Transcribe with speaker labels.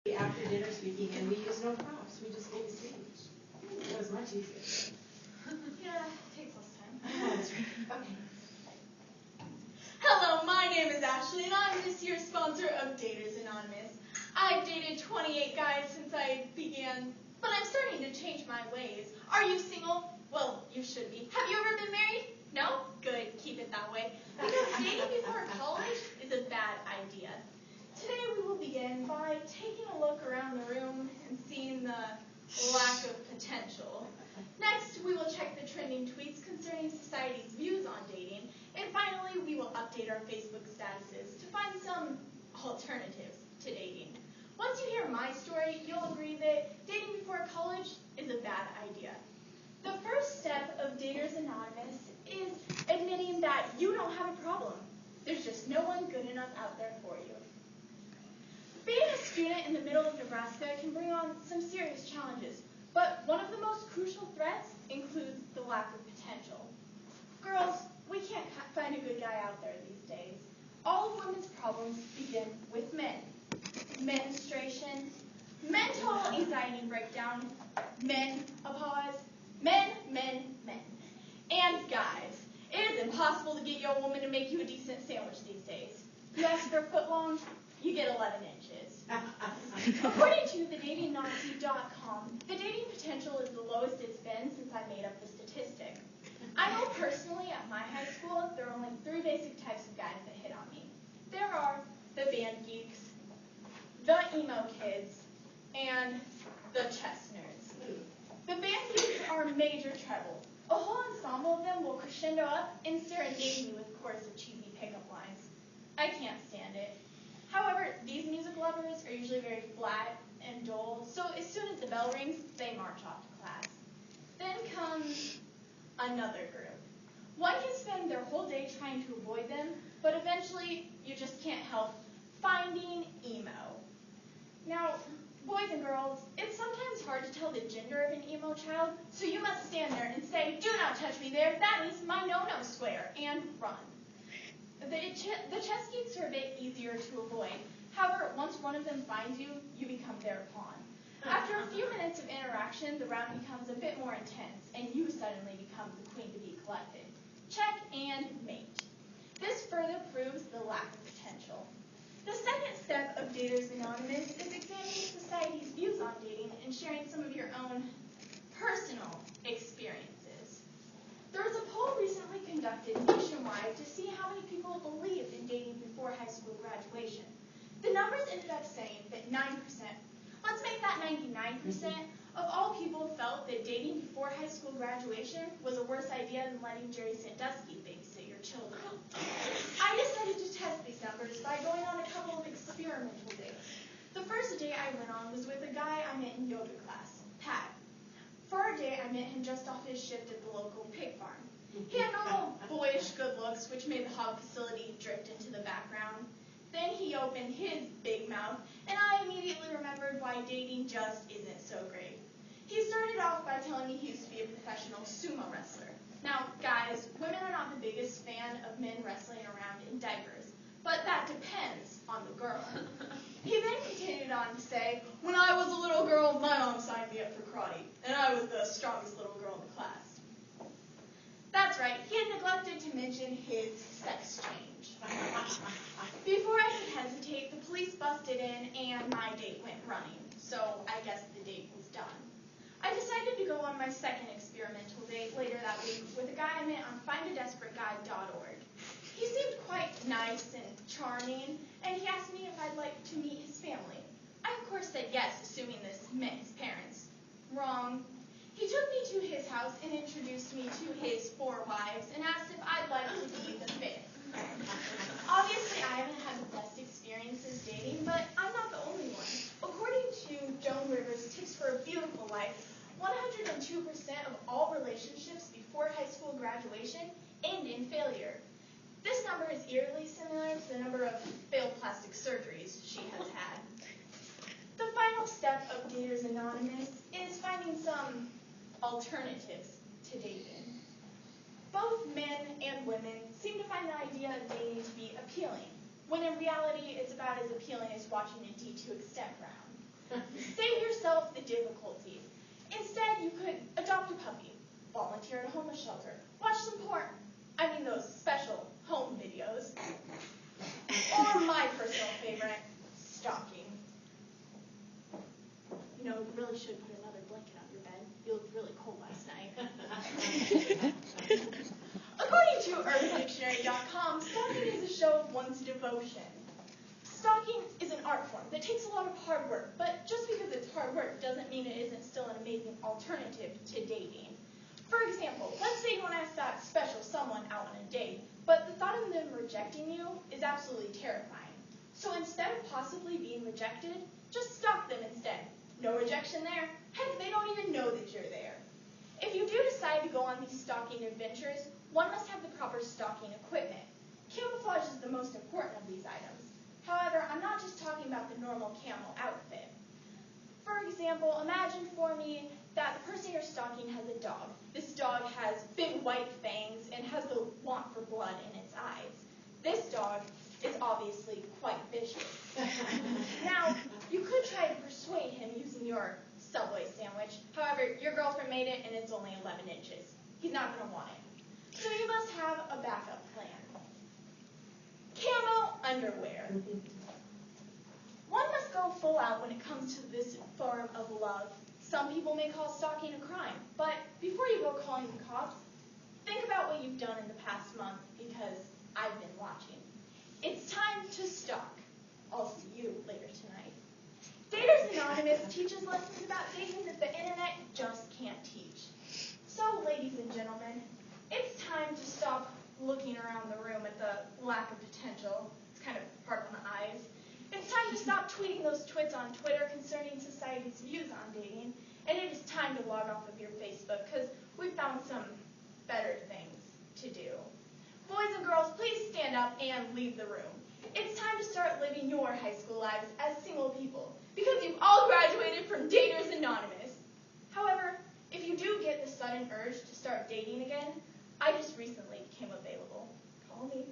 Speaker 1: After dinner speaking, and we used no prompts. We just gave a speech. It was much easier.
Speaker 2: Yeah, it takes less time.
Speaker 1: That's right. Okay.
Speaker 2: Hello, my name is Ashlee, and I'm this year's sponsor of Daters Anonymous. I've dated 28 guys since I began, but I'm starting to change my ways. Are you single? Well, you should be. Have you ever been married? No? Good, keep it that way. Because dating before college is a bad idea. Today we will begin by taking a look around the room and seeing the lack of potential. Next, we will check the trending tweets concerning society's views on dating. And finally, we will update our Facebook statuses to find some alternatives to dating. Once you hear my story, you'll agree that dating before college is a bad idea. The first step of Daters Anonymous is admitting that you don't have a problem. There's just no one good enough out there for you. Being a student in the middle of Nebraska can bring on some serious challenges, but one of the most crucial threats includes the lack of potential. Girls, we can't find a good guy out there these days. All of women's problems begin with men. Menstruation, mental anxiety breakdown, menopause, men, and guys. It is impossible to get your woman to make you a decent sandwich these days. You ask for a foot long, you get 11 inches. According to thedatingnazi.com, the dating potential is the lowest it's been since I made up the statistic. I know personally at my high school, there are only 3 basic types of guys that hit on me. There are the band geeks, the emo kids, and the chess nerds. The band geeks are major trouble. A whole ensemble of them will crescendo up and serenade me with a chorus of cheesy pickup lines. I can't stand it. However, these music lovers are usually very flat and dull, so as soon as the bell rings, they march off to class. Then comes another group. One can spend their whole day trying to avoid them, but eventually you just can't help finding emo. Now, boys and girls, it's sometimes hard to tell the gender of an emo child, so you must stand there and say, "Do not touch me there, that is my no-no square," and run. The chess geeks are a bit easier to avoid. However, once one of them finds you, you become their pawn. After a few minutes of interaction, the round becomes a bit more intense, and you suddenly become the queen to be collected. Check and mate. This further proves the lack of potential. The second step of Daters Anonymous is examining society's views on dating and sharing some of your own personal experiences. There was a poll recently conducted nationwide to see how many people believed in dating before high school graduation. The numbers ended up saying that 9%, let's make that 99%, of all people felt that dating before high school graduation was a worse idea than letting Jerry Sandusky babysit your children. I decided to test these numbers by going on a couple of experimental dates. The first date I went on was with a guy I met in yoga class, Pat. For our date, I met him just off his shift at the local pig farm. He had normal boyish good looks, which made the hog facility drift into the background. Then he opened his big mouth, and I immediately remembered why dating just isn't so great. He started off by telling me he used to be a professional sumo wrestler. Now, guys, women are not the biggest fan of men wrestling around in diapers, but that depends on the girl. He then continued on to say, "When I was a little girl, my mom signed me up for karate, and I was the strongest little girl in the class." That's right, he had neglected to mention his sex change. Before I could hesitate, the police busted in and my date went running, so I guess the date was done. I decided to go on my second experimental date later that week with a guy I met on findadesperateguy.org. He seemed quite nice and charming, and he asked me if I'd like to meet his family. I of course said yes, assuming this meant his parents. Wrong. He took me to his house and introduced me to his 4 wives and asked if I'd like to be the 5th. Obviously, I haven't had the best experiences dating, but I'm not the only one. According to Joan Rivers' Tips for a Beautiful Life, 102% of all relationships before high school graduation end in failure. This number is eerily similar to the number of failed plastic surgeries she has had. The final step of Daters Anonymous is finding some alternatives to dating. Both men and women seem to find the idea of dating to be appealing, when in reality it's about as appealing as watching a D2 extent round. shelter, watch some porn. I mean those special home videos. Or my personal favorite, stalking. You know, you really should put another blanket on your bed. You looked really cold last night. According to UrbanDictionary.com, stalking is a show of one's devotion. Stalking is an art form that takes a lot of hard work, but just because it's hard work doesn't mean it isn't still an amazing alternative to dating. For example, let's say you want to ask that special someone out on a date, but the thought of them rejecting you is absolutely terrifying. So instead of possibly being rejected, just stalk them instead. No rejection there. Heck, they don't even know that you're there. If you do decide to go on these stalking adventures, one must have the proper stalking equipment. Camouflage is the most important of these items. However, I'm not just talking about the normal camo outfit. For example, imagine for me that the person you're stalking has a dog. This dog has big white fangs and has the want for blood in its eyes. This dog is obviously quite vicious. Now, you could try to persuade him using your Subway sandwich. However, your girlfriend made it and it's only 11 inches. He's not going to want it. So you must have a backup plan. Camo underwear. One must go full out when it comes to this form of love. Some people may call stalking a crime, but before you go calling the cops, think about what you've done in the past month, because I've been watching. It's time to stalk. I'll see you later tonight. Daters Anonymous teaches lessons about dating that the internet just can't teach. So, ladies and gentlemen, it's time to stop looking around the room at the lack of potential. It's kind of hard on the eyes. It's time to stop tweeting those twits on Twitter concerning society's views on dating. And it is time to log off of your Facebook, because we've found some better things to do. Boys and girls, please stand up and leave the room. It's time to start living your high school lives as single people, because you've all graduated from Daters Anonymous. However, if you do get the sudden urge to start dating again, I just recently became available. Call me.